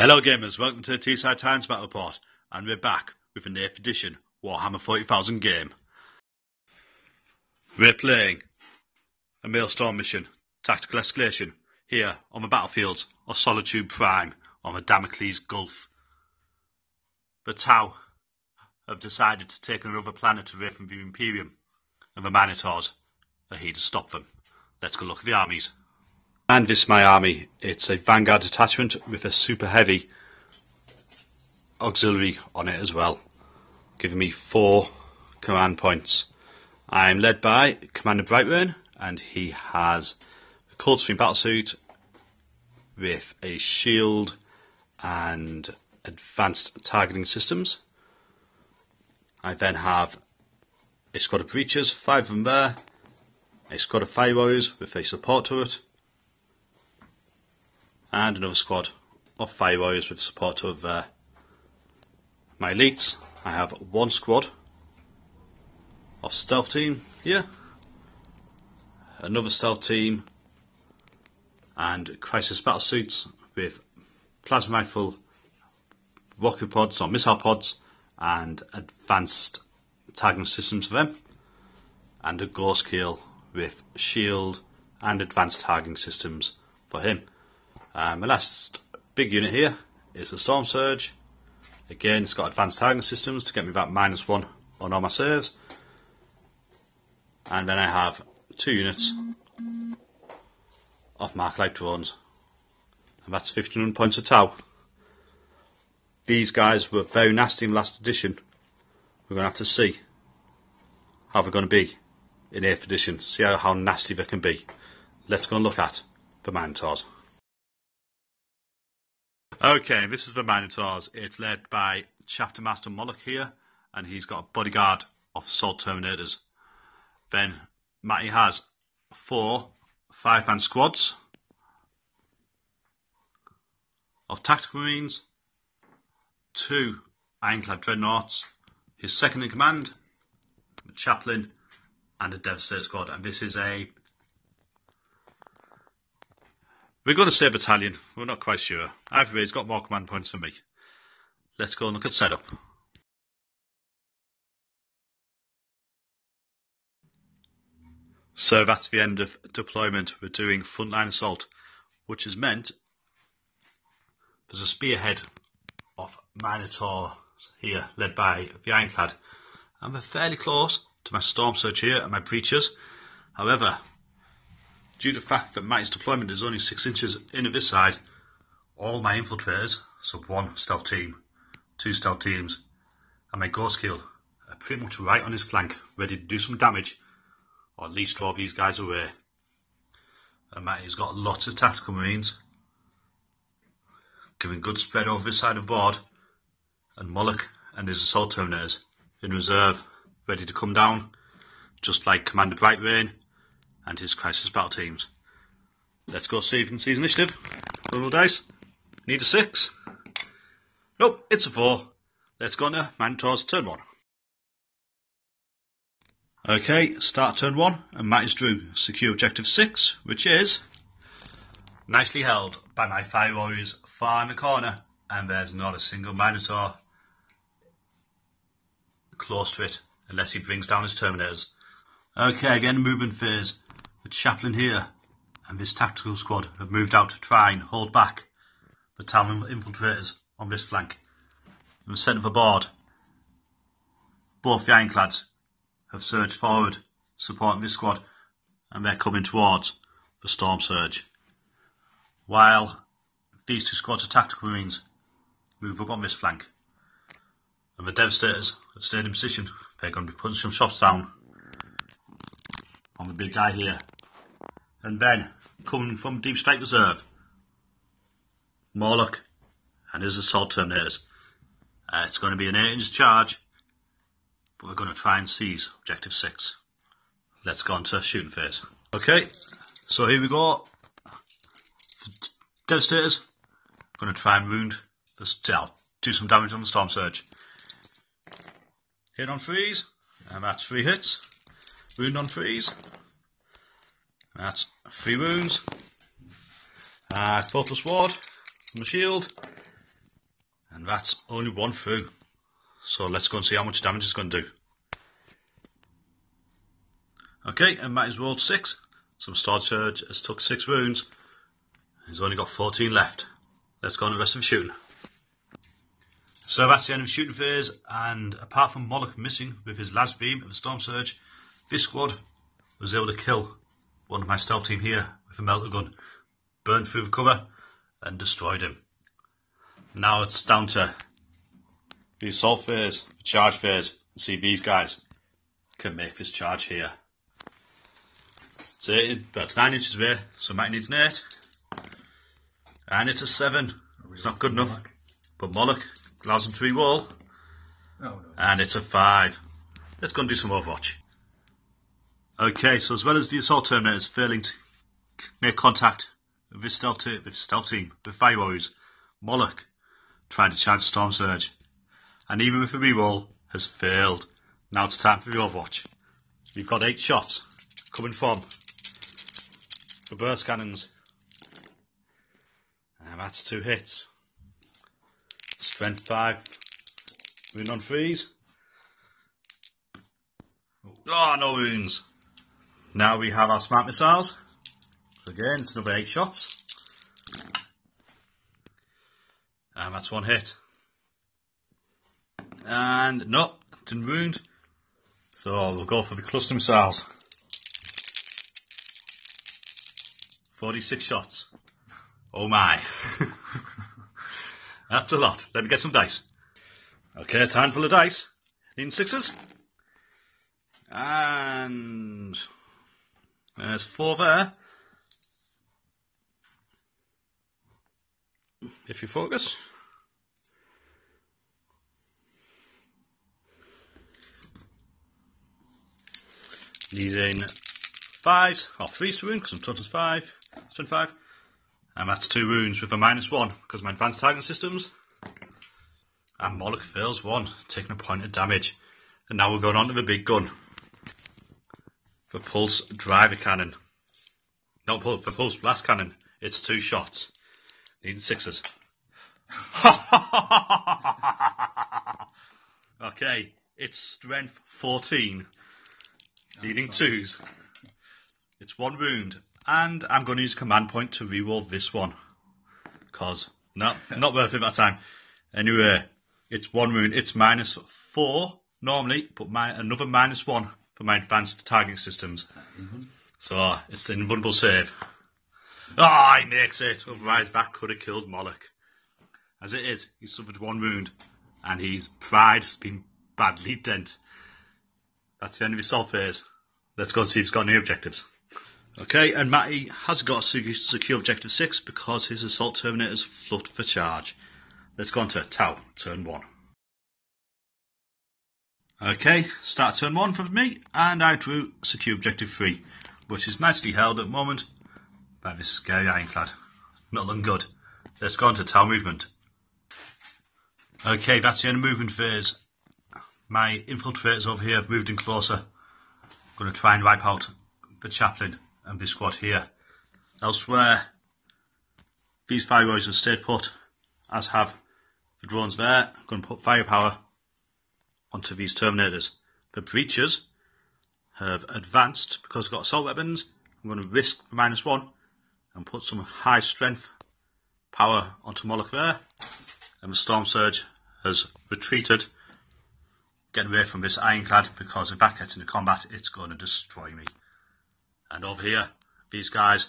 Hello gamers, welcome to the T-Side Times Battle Report, and we're back with an 8th edition Warhammer 40,000 game. We're playing a Maelstrom mission, Tactical Escalation, here on the battlefields of Solitude Prime on the Damocles Gulf. The Tau have decided to take another planet away from the Imperium, and the Minotaurs are here to stop them. Let's go look at the armies. And this is my army. It's a Vanguard detachment with a super heavy auxiliary on it as well, giving me 4 command points. I'm led by Commander Brightrain, and he has a Coldstream battlesuit with a shield and advanced targeting systems. I then have a squad of breachers, 5 of them there, a squad of fire warriors with a support turret, and another squad of fire warriors with support of my elites. I have 1 squad of stealth team here, another stealth team, and crisis battle suits with plasma rifle, rocket pods or missile pods, and advanced targeting systems for them, and a ghost kill with shield and advanced targeting systems for him. My last big unit here is the Storm Surge. Again, it's got advanced targeting systems to get me that -1 on all my saves. And then I have 2 units of Mark Light drones, and that's 1500 points of Tau. These guys were very nasty in last edition. We're going to have to see how they're going to be in 8th edition, see how nasty they can be. Let's go and look at the Minotaurs. Okay, this is the Minotaurs. It's led by Chapter Master Moloch here, and he's got a bodyguard of Assault Terminators. Then Matty has 4 5-man squads of Tactical Marines, 2 Ironclad Dreadnoughts, his second in command, a Chaplain, and a Devastator squad. And this is a... we're going to say battalion, we're not quite sure. Either way, he's got more command points than me. Let's go and look at setup. So that's the end of deployment. We're doing frontline assault, which has meant there's a spearhead of Minotaurs here, led by the Ironclad. And they're fairly close to my Storm Surge here and my Breachers. However, due to the fact that Matty's deployment is only 6 inches in at this side, all my infiltrators, so 1 stealth team, 2 stealth teams, and my ghost kill are pretty much right on his flank, ready to do some damage, or at least draw these guys away. And Matty's got lots of tactical marines, giving good spread over this side of the board, and Moloch and his assault terminators in reserve, ready to come down, just like Commander Brightrain and his crisis battle teams. Let's go see if we can see his initiative. Roll dice. Need a 6. Nope, it's a 4. Let's go into Minotaurs turn 1. Okay, start turn 1, and Matty's drew secure objective 6, which is nicely held by my fire warriors far in the corner, and there's not a single Minotaur close to it unless he brings down his terminators. Okay, again, movement phase. The Chaplain here and this tactical squad have moved out to try and hold back the town infiltrators on this flank. In the centre of the board, both the Ironclads have surged forward, supporting this squad, and they're coming towards the Storm Surge. While these 2 squads of Tactical Marines move up on this flank, and the Devastators have stayed in position. They're going to be putting some shots down on the big guy here. And then, coming from Deep Strike Reserve, Moloch and his assault terminators. It's going to be an 8-inch charge, but we're going to try and seize objective 6. Let's go on to shooting phase. Okay, so here we go. Devastators, going to try and wound the do some damage on the Storm Surge. Hit on 3s, and that's 3 hits. Wound on 3s. That's 3 wounds. Focus ward from the shield. And that's only one through. So let's go and see how much damage it's going to do. Okay, and Matty's rolled 6. Some Storm Surge has took 6 wounds. He's only got 14 left. Let's go on the rest of the shooting. So that's the end of the shooting phase, and apart from Moloch missing with his last beam of the Storm Surge, this squad was able to kill one of my stealth team here with a melter gun, burned through the cover and destroyed him. Now it's down to the assault phase, the charge phase, and see if these guys can make this charge here. It's 9 inches away, so Matty needs an 8. And it's a 7. It's not good enough. But Moloch allows him to re-roll. Oh, no. And it's a 5. Let's go and do some Overwatch. Okay, so as well as the assault terminators failing to make contact with this stealth team, with Fire Warriors, Moloch trying to charge Storm Surge. And even with a re-roll, has failed. Now it's time for the Overwatch. We've got 8 shots coming from the burst cannons. And that's 2 hits. Strength 5. Wound on 3s. Oh, no wounds. Now we have our smart missiles. So again, it's another 8 shots. And that's 1 hit. And no, didn't wound. So we'll go for the cluster missiles. 46 shots. Oh my. That's a lot. Let me get some dice. Okay, time full of dice. Needing 6s. And there's 4 there. If you focus. Needing 5s, or 3s to wound, because I'm total 5. Strength 5. And that's 2 wounds with a -1 because of my advanced targeting systems. And Moloch fails 1, taking a point of damage. And now we're going on to the big gun. For pulse driver cannon. Not for pulse blast cannon. It's 2 shots. Needing 6s. Okay, it's strength 14. Needing 2s. It's 1 wound. And I'm going to use a command point to reroll this one. Because, no, not worth it that time. Anyway, it's 1 wound. It's -4 normally, but another -1 for my advanced targeting systems. So, it's an invulnerable save. Ah, he makes it. Otherwise, that could have killed Moloch. As it is, he suffered 1 wound. And his pride has been badly dent. That's the end of his assault phase. Let's go and see if he's got any objectives. Okay, and Matty has got a secure objective 6 because his assault terminators fluffed for charge. Let's go on to Tau, turn 1. Okay, start turn 1 for me, and I drew secure objective 3, which is nicely held at the moment by this scary ironclad. Not looking good. Let's go on to Tau movement. Okay, that's the end of movement phase. My infiltrators over here have moved in closer. I'm going to try and wipe out the chaplain and this squad here. Elsewhere, these Fire Warriors have stayed put, as have the drones there. I'm going to put firepower onto these Terminators. The Breachers have advanced because they've got assault weapons. I'm going to risk the -1 and put some high strength power onto Moloch there. And the Storm Surge has retreated, getting away from this ironclad because if that gets into combat, it's going to destroy me. And over here, these guys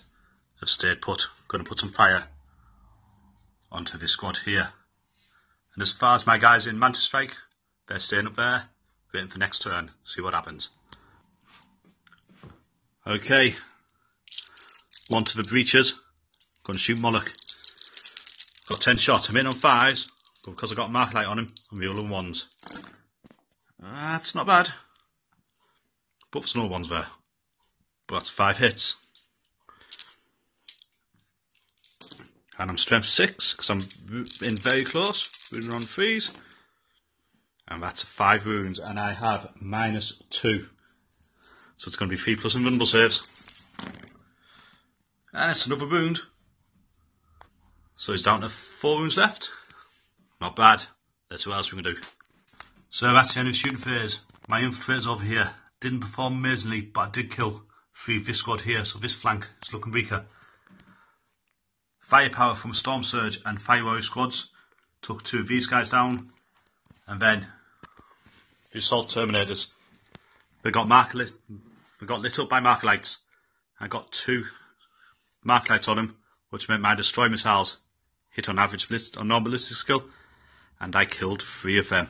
have stayed put. Going to put some fire onto this squad here. And as far as my guys in Manta Strike, they're staying up there, waiting for next turn, see what happens. Okay, on to the Breachers. Going to shoot Moloch. Got 10 shots. I'm in on 5s, but because I got a mark light on him, I'm rolling 1s. That's not bad. But there's no 1s there. But that's 5 hits. And I'm strength 6 because I'm in very close. Wounding on 3s. And that's 5 wounds. And I have -2. So it's going to be 3 plus invulnerable saves. And it's another wound. So he's down to 4 wounds left. Not bad. Let's see what else we can do. So that's the end of the shooting phase. My infiltrators over here didn't perform amazingly, but I did kill 3 of this squad here, so this flank is looking weaker. Firepower from Storm Surge and Fire Warrior squads took 2 of these guys down, and then the Assault Terminators, they got lit up by marker lights. I got 2 marker lights on them, which meant my destroy missiles hit on average on normal ballistic skill, and I killed 3 of them.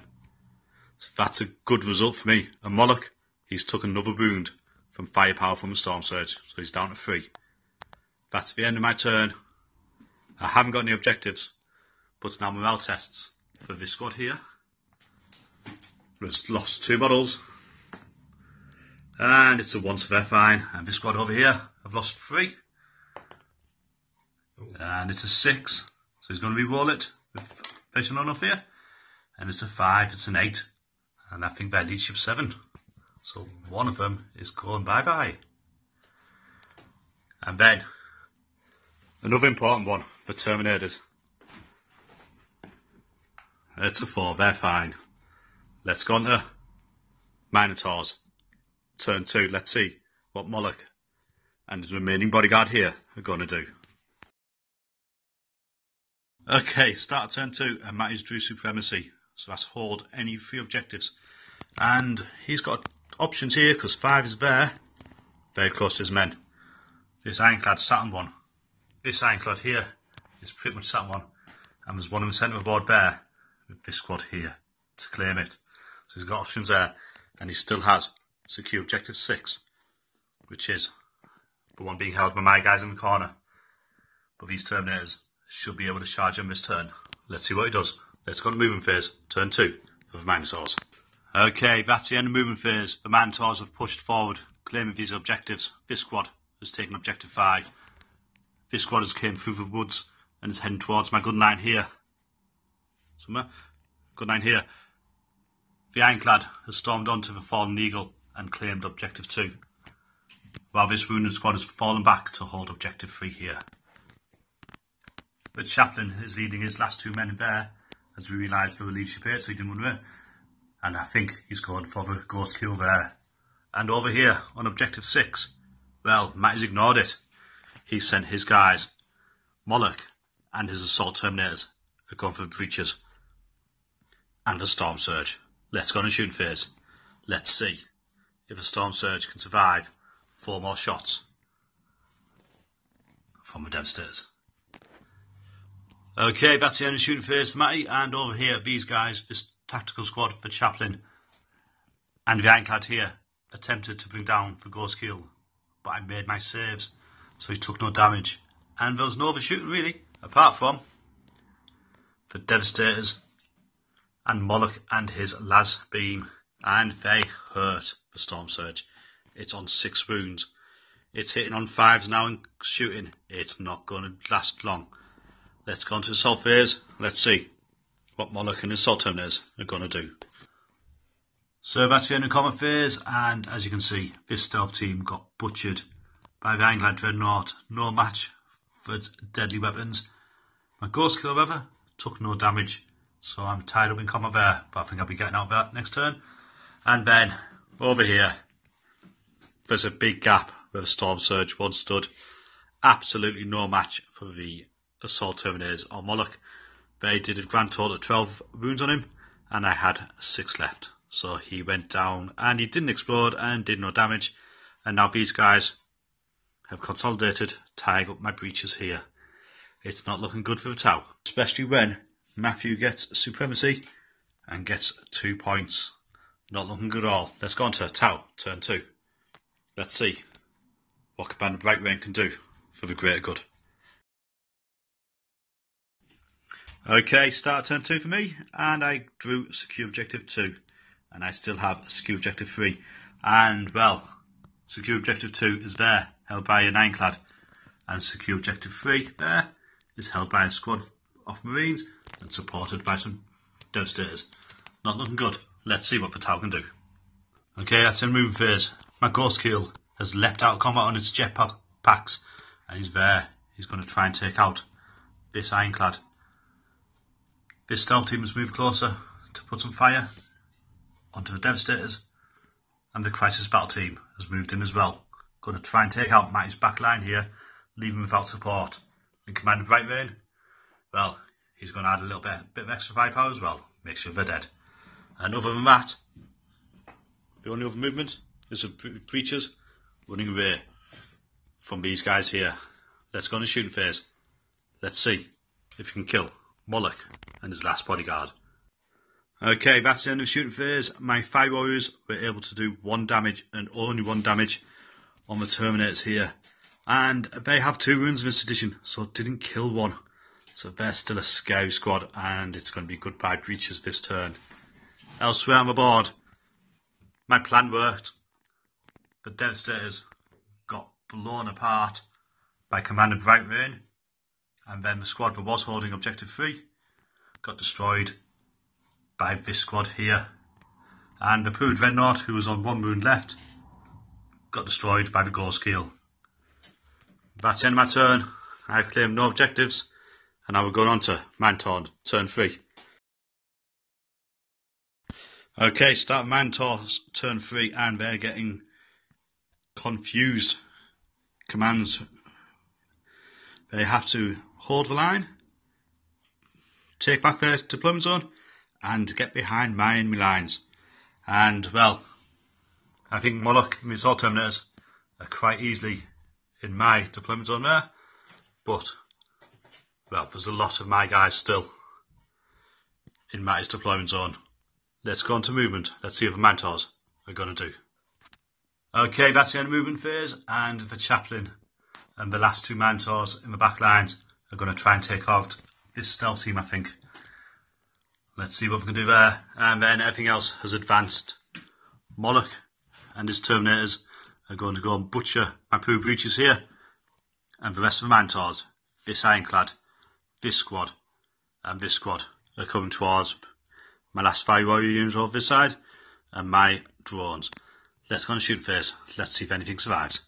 So that's a good result for me. And Moloch, he's took another wound from firepower from the Storm Surge, so he's down to 3. That's the end of my turn. I haven't got any objectives, but now morale tests for this squad here. We've lost 2 models, and it's a 1, so they're fine. And this squad over here, I've lost 3, and it's a 6, so he's going to re-roll it with facing enough here. And it's a 5, it's an 8, and I think their leadership 7. So one of them is going bye-bye. And then, another important one for Terminators. It's a 4, they're fine. Let's go on to Minotaurs. Turn 2, let's see what Moloch and his remaining bodyguard here are going to do. Okay, start turn 2, and Matty's drew Supremacy. So that's hold any 3 objectives. And he's got options here, because 5 is there, very close to his men. This ironclad Saturn one. This ironclad here is pretty much Saturn one. And there's one in the centre of the board there, with this squad here, to claim it. So he's got options there, and he still has secure objective 6, which is the one being held by my guys in the corner. But these Terminators should be able to charge him this turn. Let's see what he does. Let's go to movement phase, turn 2 for the Minotaurs. Okay, that's the end of movement phase. The Minotaurs have pushed forward, claiming these objectives. This squad has taken objective 5. This squad has came through the woods and is heading towards my good line here. Somewhere? Good line here. The Ironclad has stormed onto the Fallen Eagle and claimed objective 2, while this wounded squad has fallen back to hold objective 3 here. But Chaplain is leading his last 2 men there, as we realise they were leadership 8, so he didn't run away. And I think he's going for the ghost kill there. And over here, on objective 6, well, Matt has ignored it. He sent his guys, Moloch and his assault terminators, are going for the breaches and the Storm Surge. Let's go on a shooting phase. Let's see if a Storm Surge can survive 4 more shots from the Devastators. Okay, that's the end of the shooting phase for Matty, and over here, these guys, this tactical squad for Chaplain and the Ironclad here, attempted to bring down the Ghost Kill, but I made my saves, so he took no damage. And there was no overshooting really, apart from the Devastators and Moloch and his Las Beam, and they hurt the Storm Surge. It's on 6 wounds. It's hitting on 5s now and shooting. It's not going to last long. Let's go on to the assault phase. Let's see what Moloch and his assault terminators are going to do. So that's the end of combat phase, and as you can see, this stealth team got butchered by the Ironclad Dreadnought. No match for its deadly weapons. My Ghost Kill, however, took no damage, so I'm tied up in combat there, but I think I'll be getting out of that next turn. And then, over here, there's a big gap where the Storm Surge once stood. Absolutely no match for the Assault Terminators or Moloch. They did a grand total of 12 wounds on him, and I had 6 left. So he went down, and he didn't explode and did no damage. And now these guys have consolidated, tying up my breaches here. It's not looking good for the Tau, especially when Matthew gets Supremacy and gets 2 points. Not looking good at all. Let's go on to Tau, turn 2. Let's see what Commander Bright Rain can do for the greater good. Okay, start turn 2 for me, and I drew secure objective 2, and I still have secure objective 3, and well, secure objective 2 is there, held by an Ironclad, and secure objective 3 there is held by a squad of Marines and supported by some Devastators. Not looking good. Let's see what the Tau can do. Okay, that's in moving phase. My Ghost Kill has leapt out of combat on its jetpacks, and he's there. He's going to try and take out this Ironclad. This stealth team has moved closer to put some fire onto the Devastators, and the Crisis Battle team has moved in as well. Going to try and take out Matty's back line here, leave him without support. In command of Bright Rain, well, he's going to add a little bit of extra firepower as well, make sure they're dead. And other than that, the only other movement is the breachers running away from these guys here. Let's go on a shooting phase. Let's see if you can kill Moloch and his last bodyguard. Okay, that's the end of the shooting phase. My Fire Warriors were able to do 1 damage and only 1 damage on the Terminators here. And they have 2 wounds in this edition, so it didn't kill one. So they're still a scary squad, and it's going to be goodbye breaches this turn. Elsewhere on the board, my plan worked. The Devastators got blown apart by Commander Bright Rain, and then the squad that was holding Objective 3 got destroyed by this squad here. And the poor Dreadnought, who was on 1 wound left, got destroyed by the Ghostkeel. That's the end of my turn. I've claimed no objectives, and now we're going on to Minotaurs, turn 3. Okay, start Minotaurs, turn 3, and they're getting confused commands. They have to hold the line, take back their deployment zone, and get behind my enemy lines. And, well, I think Moloch and the Assault Terminators are quite easily in my deployment zone there. But, well, there's a lot of my guys still in Matty's deployment zone. Let's go on to movement. Let's see what the Minotaurs are going to do. Okay, that's the end of movement phase, and the Chaplain and the last 2 Minotaurs in the back lines are going to try and take out this stealth team, I think. Let's see what we can do there. And then everything else has advanced. Moloch and his Terminators are going to go and butcher my poo breaches here. And the rest of the Minotaurs, this Ironclad, this squad, and this squad are coming towards my last Fire Warrior units over this side, and my drones. Let's go on a shooting phase. Let's see if anything survives.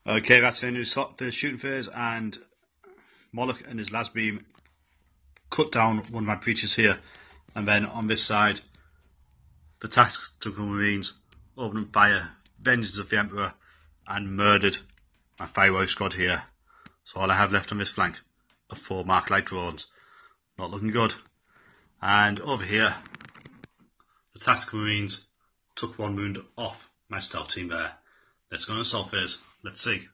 Okay, that's the end of the shooting phase, and Moloch and his las beam cut down one of my breaches here, and then on this side, the Tactical Marines opened fire, Vengeance of the Emperor, and murdered my Fire Warrior squad here. So all I have left on this flank are 4 Mark Light drones. Not looking good. And over here, the Tactical Marines took 1 wound off my stealth team there. Let's go on assault phase. Let's see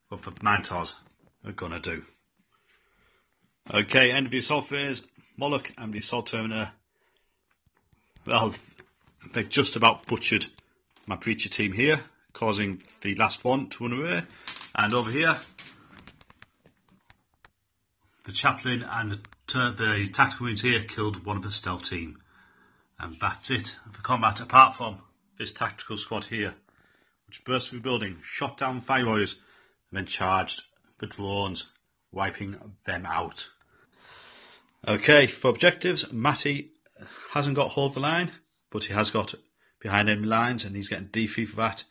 what the Minotaurs are going to do. Okay, end of the assault phase. Moloch and the Assault Terminator, well, they just about butchered my Breacher team here, causing the last one to run away. And over here, the Chaplain and the Tactical Marines here killed one of the stealth team. And that's it for combat, apart from this tactical squad here, which burst through the building, shot down Fire Warriors, and then charged the drones, wiping them out. Okay, for objectives, Matty hasn't got hold of the line, but he has got behind enemy lines, and he's getting D3 for that.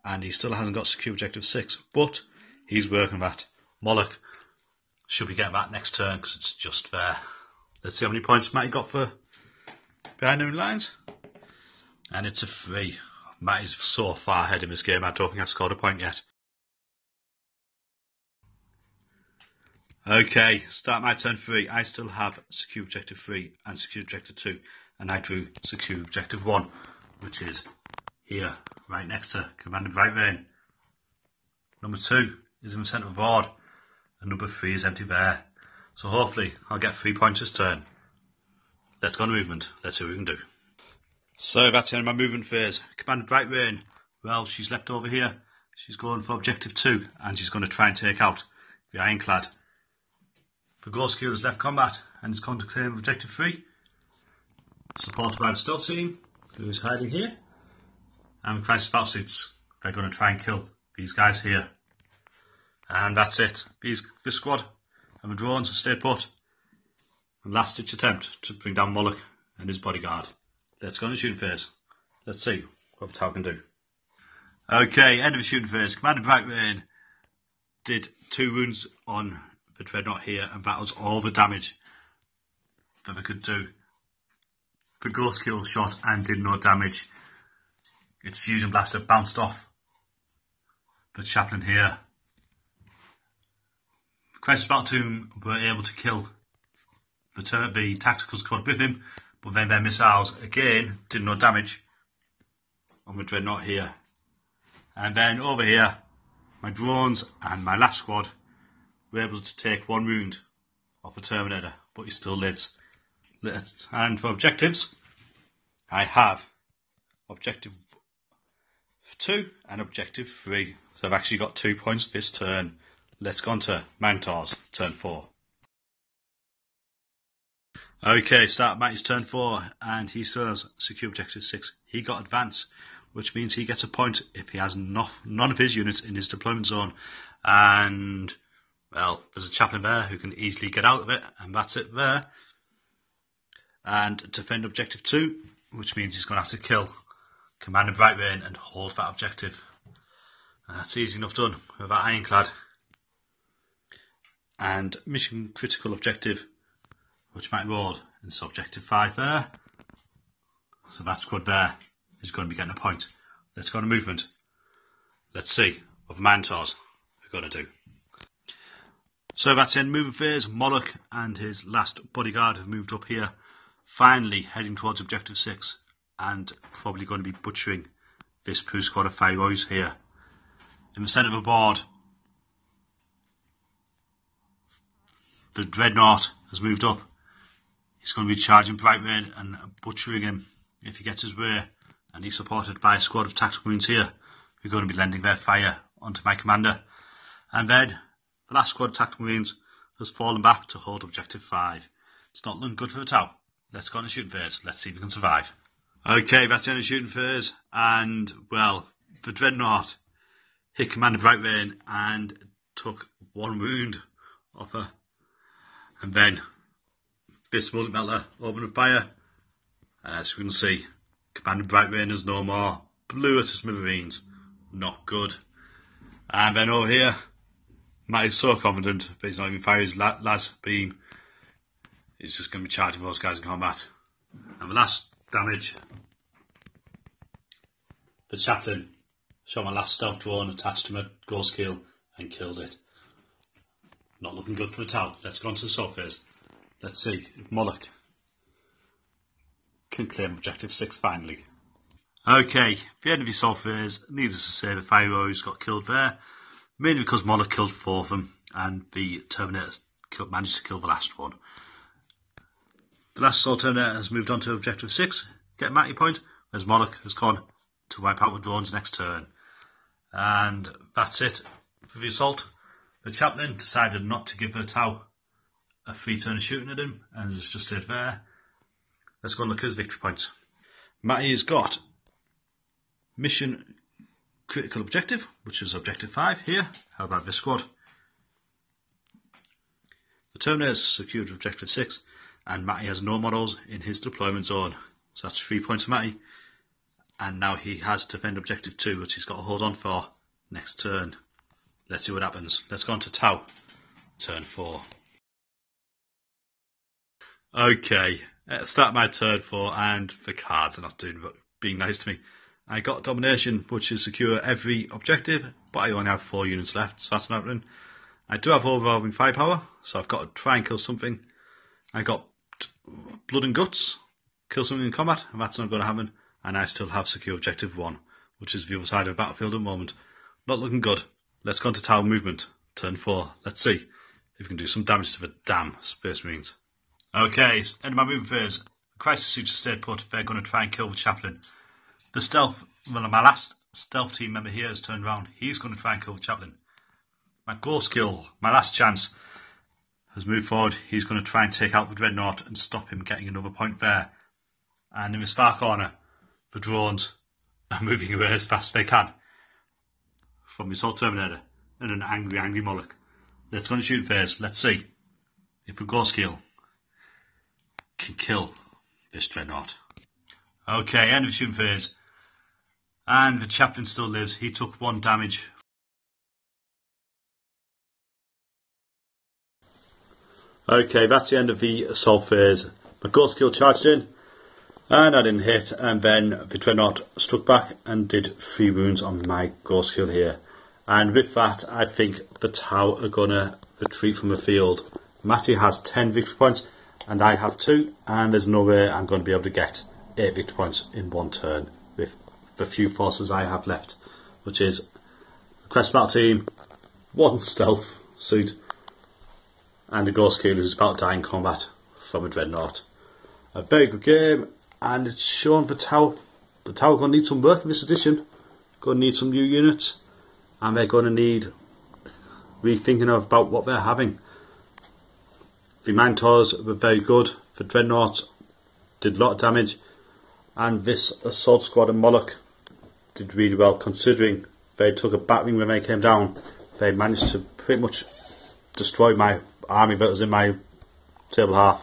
And he still hasn't got secure objective 6, but he's working that. Moloch should be getting that next turn, because it's just there. Let's see how many points Matty got for behind enemy lines. And it's a 3. Matty's so far ahead in this game, I don't think I've scored a point yet. Okay, start my turn 3. I still have secure objective 3 and secure objective 2, and I drew secure objective 1, which is here, right next to Commander Bright Rain. Number 2 is in the centre of the board, and number 3 is empty there. So hopefully I'll get 3 points this turn. Let's go on movement. Let's see what we can do. So that's the end of my movement phase. Commander Bright Rain, well, she's leapt over here. She's going for objective 2, and she's going to try and take out the Ironclad. The Ghostkeel has left combat and is going to claim objective 3, supported by the stealth team, who is hiding here, and the Crisis Battle suits. They're going to try and kill these guys here. And that's it. This squad and the drones have stayed put. And last ditch attempt to bring down Moloch and his bodyguard. Let's go on the shooting phase. Let's see what the tower can do. Okay, end of the shooting phase. Commander Bright Rain did 2 wounds on the Dreadnought here, and that was all the damage that they could do. The Ghost Kill shot and did no damage. Its fusion blaster bounced off the chaplain here. Crisis Battle Team were able to kill the tactical squad with him, but then their missiles again did no damage on the Dreadnought here. And then over here, my drones and my last squad were able to take 1 wound off the Terminator, but he still lives. And for objectives, I have objective 2 and objective 3. So I've actually got 2 points this turn. Let's go on to Minotaurs, turn 4. Okay, start Matty's turn 4, and he still has secure objective 6. He got advance, which means he gets a point if he has none of his units in his deployment zone. And, well, there's a chaplain there who can easily get out of it, and that's it there. And defend objective 2, which means he's going to have to kill Commander Brightrain and hold that objective. And that's easy enough done with that ironclad. And mission critical objective, which might roll, and it's objective 5 there. So that squad there is going to be getting a point. Let's go to movement. Let's see what the Minotaurs are going to do. So that's in movement phase. Moloch and his last bodyguard have moved up here, finally heading towards objective 6, and probably going to be butchering this poo squad of Thyroids here. In the centre of the board, the Dreadnought has moved up. He's going to be charging Brightrain and butchering him if he gets his way, and he's supported by a squad of tactical marines here who are going to be lending their fire onto my commander. And then the last squad of tactical marines has fallen back to hold objective 5. It's not looking good for the Tau. Let's go on the shooting phase. Let's see if we can survive. Okay, that's the end of the shooting phase, and, well, the Dreadnought hit Commander Brightrain and took 1 wound off her. And then this multi-melter opened fire. As we can see, Commander Brightrain is no more. Blew it to smithereens. Not good. And then over here, Matt is so confident that he's not even firing his last beam. He's just going to be charging those guys in combat. And the last damage, the chaplain shot my last stealth drone attached to my ghost kill and killed it. Not looking good for the Tau. Let's go on to the assault phase. Let's see if Moloch can claim objective 6 finally. Okay, the end of the assault phase, needless to say, the Thyroids got killed there, mainly because Moloch killed 4 of them and the Terminator managed to kill the last one. The last assault Terminator has moved on to objective 6, get Matty point, whereas Moloch has gone to wipe out the drones next turn. And that's it for the assault. The chaplain decided not to give the Tau a free turn of shooting at him and has just stayed there. Let's go and look at his victory points. Matty has got mission critical objective, which is objective 5 here, held by this squad. The Terminator has secured objective 6, and Matty has no models in his deployment zone. So that's 3 points for Matty. And now he has to defend objective 2, which he's got to hold on for next turn. Let's see what happens. Let's go on to Tau, turn 4. Okay, start my turn 4, and the cards are not being nice to me. I got domination, which is secure every objective, but I only have 4 units left, so that's not happening. I do have overwhelming firepower, so I've got to try and kill something. I got blood and guts, kill something in combat, and that's not going to happen. And I still have secure objective 1, which is the other side of the battlefield at the moment. Not looking good. Let's go on to Tau movement, turn 4. Let's see if we can do some damage to the damn Space Marines. Okay, end of my movement phase. The crisis suits have stayed put. They're going to try and kill the chaplain. The stealth, well, my last stealth team member here has turned around. He's going to try and kill the chaplain. My ghost kill, my last chance, has moved forward. He's going to try and take out the Dreadnought and stop him getting another point there. And in this far corner, the drones are moving away as fast as they can from the assault Terminator and an angry Moloch. Let's go on the shooting phase. Let's see if the ghost kill can kill this Dreadnought. Okay, end of the shooting phase. And the chaplain still lives. He took 1 damage. Okay, that's the end of the assault phase. A ghost skill charged in, and I didn't hit, and then the Dreadnought struck back and did 3 wounds on my ghost skill here. And with that, I think the Tau are going to retreat from the field. Matty has 10 victory points, and I have 2, and there's no way I'm going to be able to get 8 victory points in one turn with the few forces I have left, which is a Crest Battle Team, 1 stealth suit, and a ghost skill who's about to die in combat from a Dreadnought. A very good game, and it's shown the Tau. The Tau are going to need some work in this edition. Going to need some new units, and they're going to need rethinking about what they're having. The Minotaurs were very good. The Dreadnoughts did a lot of damage, and this assault squad of Moloch did really well considering they took a battering when they came down. They managed to pretty much destroy my army that was in my table half.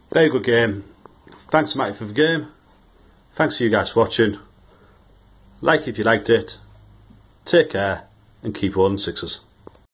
Very good game. Thanks Matty for the game. Thanks for you guys for watching. Like if you liked it. Take care and keep rolling 6s.